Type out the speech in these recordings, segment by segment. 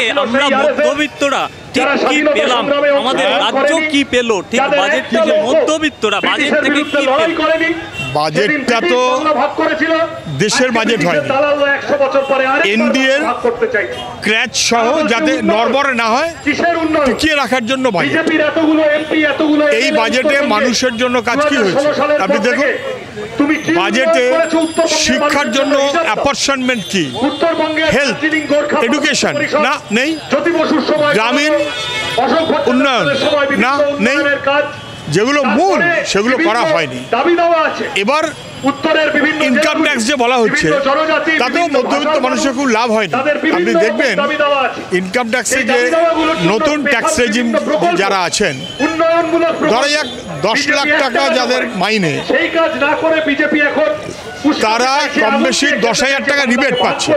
থেকে আমরা মধ্যবিত্তরা ঠিক কি পেলাম, আমাদের রাজ্য কি পেল, ঠিক বাজেট থেকে মধ্যবিত্তরা বাজেট থেকে কি পেল? বাজেটটা তো দেশের বাজেট হয়নি, এনডিএর ক্র্যাচ সহ যাতে নড়বড়ে না হয় টিকিয়ে রাখার জন্য বাজেট। এই বাজেটে মানুষের জন্য কাজ কি হয়েছে আপনি দেখুন। বাজেটে শিক্ষার জন্য অ্যাপরশনমেন্ট কি, হেলথ, এডুকেশন না নেই, গ্রামীণ উন্নয়ন না নেই, যেগুলো মূল সেগুলো করা হয়নি। এবার ইনকাম ট্যাক্স যে বলা হচ্ছে তাতেও মধ্যবিত্ত মানুষের খুব লাভ হয়নি। আপনি দেখবেন ইনকাম ট্যাক্সে যে নতুন ট্যাক্স রেজিম যারা আছেন, ধরা যাক 10 লাখ টাকা যাদের মাইনে, তারা কম বেশি 10,000 টাকা রিবেট পাচ্ছে।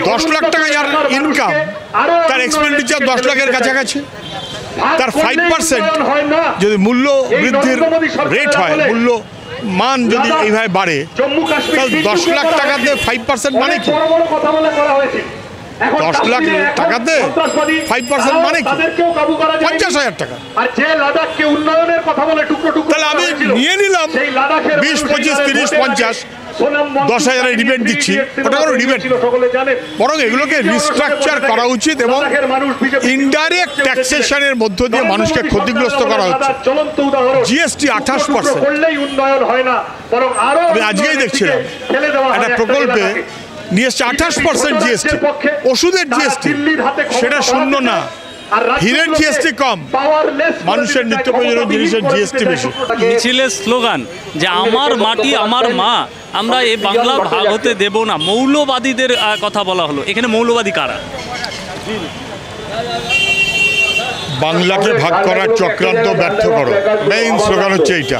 10 লাখ টাকা যার ইনকাম, তার এক্সপেন্ডিচার 10 লাখের কাছাকাছি। তার 5% যদি মূল্য বৃদ্ধির রেট হয়, মূল্য মান যদি এইভাবে বাড়ে, তাহলে 10 লাখ টাকাতে 5% মানে কি? 10 লাখ টাকাতে 5% মানে কি? 50,000 টাকা। তাহলে আমি নিয়ে নিলাম 20, 25, 30, 50, 10,000 রিবেট দিচ্ছি, ওটা কোনো রিবেট, বরং এগুলোকে রিস্ট্রাকচার করা উচিত এবং ইনডাইরেক্ট ট্যাক্সেশনের মধ্য দিয়ে মানুষকে ক্ষতিগ্রস্ত করা হচ্ছে। জিএসটি 28%। আমি আজকেই দেখছিলাম একটা প্রকল্পে নিয়ে এসছে 28% জিএসটি, ওষুধের জিএসটি সেটা শূন্য না, হীরের জিএসটি কম, মানুষের নিত্য প্রয়োজনীয় জিনিসের জিএসটি বেশি। মিছিলের স্লোগান যে আমার মাটি আমার মা, আমরা এই বাংলা ভাগ হতে দেব না, মৌলবাদীদের কথা বলা হলো। এখানে মৌলবাদী কারা? বাংলাকে ভাগ করার চক্রান্ত ব্যর্থ করো, মেইন স্লোগান হচ্ছে এইটা।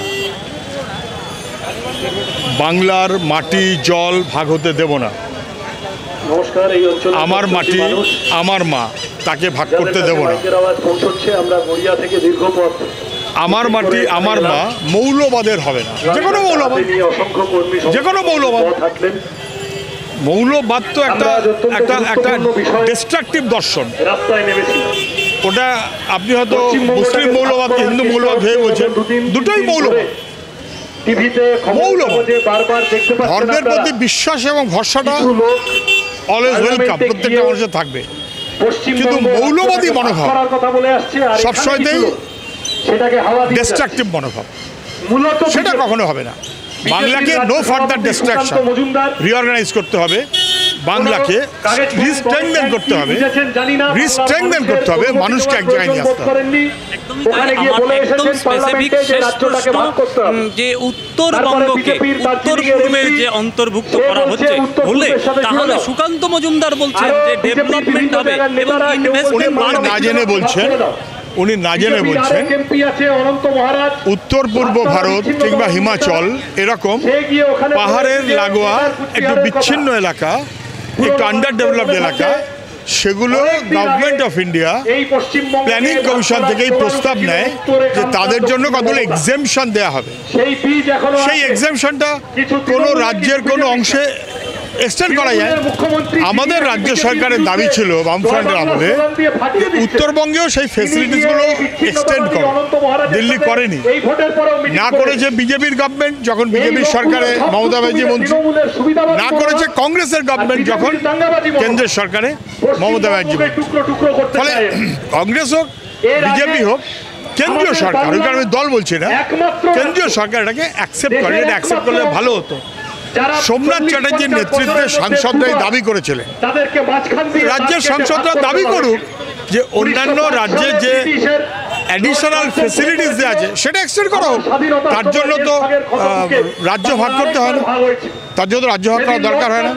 বাংলার মাটি জল ভাগ হতে দেব না, আমার মাটি আমার মা, তাকে ভাগ করতে দেব না। আমার মাটি আমার মা মৌলবাদের হবে না, যে কোনো মৌলবাদ, যে কোনো মৌলবাদ। মৌলবাদ তো একটা ডিস্ট্রাকটিভ দর্শন। ওটা আপনি হয়তো মুসলিম মৌলবাদ, হিন্দু মৌলবাদ হয়ে বলছেন, দুটোই মৌলবাদ। মৌলবাদ, ধর্মের প্রতি বিশ্বাস এবং ভরসাটা অলওয়েজ ওয়েলকাম, প্রত্যেকটা মানুষের থাকবে, কিন্তু মৌলবাদী মনোভাব সবসময়তেই ডিস্ট্রাকটিভ মনোভাব, সেটা কখনো হবে না। বাংলাকে নো ফার্দার ডিস্ট্রাকশন, রিঅর্গানাইজ করতে হবে, বাংলাকে রিস্ট্রেংথেন করতে হবে, মানুষকে এক জায়গায় নিয়ে আসতে হবে। একদম স্পেসিফিক শেষ প্রশ্ন, যে উত্তরবঙ্গকে উত্তর পূর্বের যে অন্তর্ভুক্ত করা হচ্ছে হলে, তাহলে সুকান্ত মজুমদার বলছেন যে ডেভেলপমেন্ট হবে এবং ইনভেস্টমেন্ট বাড়বে। উনি না জেনে বলছেন উত্তর পূর্ব ভারত কিংবা হিমাচল এরকম পাহাড়ের লাগোয়া একটু বিচ্ছিন্ন এলাকা, একটু আন্ডার ডেভেলপড এলাকা, সেগুলো government of India planning commission থেকেই প্রস্তাব নেয় যে তাদের জন্য কতগুলো এক্সেমশন দেওয়া হবে। সেই এক্সেমশনটা কোনো রাজ্যের কোনো অংশে এক্সটেন্ড করা যায়। আমাদের রাজ্য সরকারের দাবি ছিল বামফ্রন্টের আমলে উত্তরবঙ্গেও সেই ফেসিলিটিসগুলো এক্সটেন্ড করে, দিল্লি করেনি, না করেছে বিজেপির গভর্নমেন্ট যখন বিজেপির সরকারে মমতা ব্যানার্জি মন্ত্রী, না করেছে কংগ্রেসের গভর্নমেন্ট যখন কেন্দ্রের সরকারে মমতা ব্যানার্জি মন্ত্রী। ফলে কংগ্রেস হোক বিজেপি হোক, কেন্দ্রীয় সরকার, ওই কারণে আমি দল বলছি না, কেন্দ্রীয় সরকার এটাকে অ্যাকসেপ্ট করে। এটা অ্যাকসেপ্ট করলে ভালো হতো। সোমনাথ চ্যাটার্জির নেতৃত্বে সাংসদরা দাবি করেছিলেন, রাজ্যের সাংসদরা দাবি করুক যে অন্যান্য রাজ্যে যে অ্যাডিশনাল ফেসিলিটিস যে আছে সেটা এক্সটেন্ড করা হোক। তার জন্য তো রাজ্য ভাগ করতে হয় না, তার জন্য রাজ্য ভাগ করার দরকার হয় না।